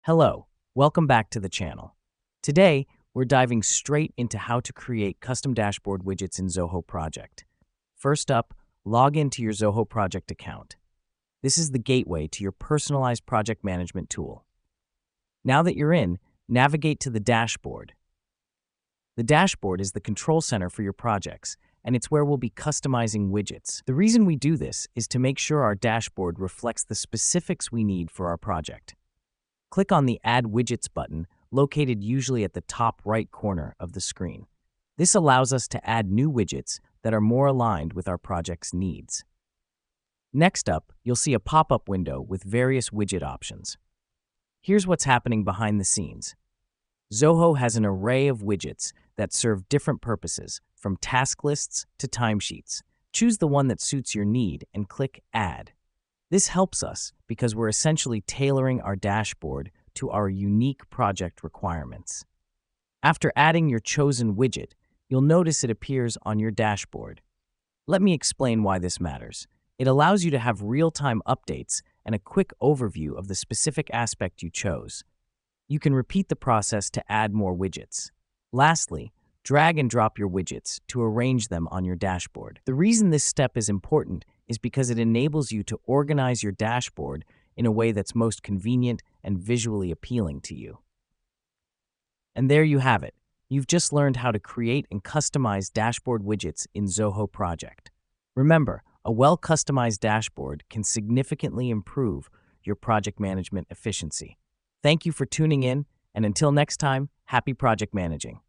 Hello, welcome back to the channel. Today, we're diving straight into how to create custom dashboard widgets in Zoho Project. First up, log into your Zoho Project account. This is the gateway to your personalized project management tool. Now that you're in, navigate to the dashboard. The dashboard is the control center for your projects, and it's where we'll be customizing widgets. The reason we do this is to make sure our dashboard reflects the specifics we need for our project. Click on the Add Widgets button, located usually at the top right corner of the screen. This allows us to add new widgets that are more aligned with our project's needs. Next up, you'll see a pop-up window with various widget options. Here's what's happening behind the scenes. Zoho has an array of widgets that serve different purposes, from task lists to timesheets. Choose the one that suits your need and click Add. This helps us because we're essentially tailoring our dashboard to our unique project requirements. After adding your chosen widget, you'll notice it appears on your dashboard. Let me explain why this matters. It allows you to have real-time updates and a quick overview of the specific aspect you chose. You can repeat the process to add more widgets. Lastly, drag and drop your widgets to arrange them on your dashboard. The reason this step is important is because it enables you to organize your dashboard in a way that's most convenient and visually appealing to you. And there you have it. You've just learned how to create and customize dashboard widgets in Zoho Project. Remember, a well-customized dashboard can significantly improve your project management efficiency. Thank you for tuning in, and until next time, happy project managing.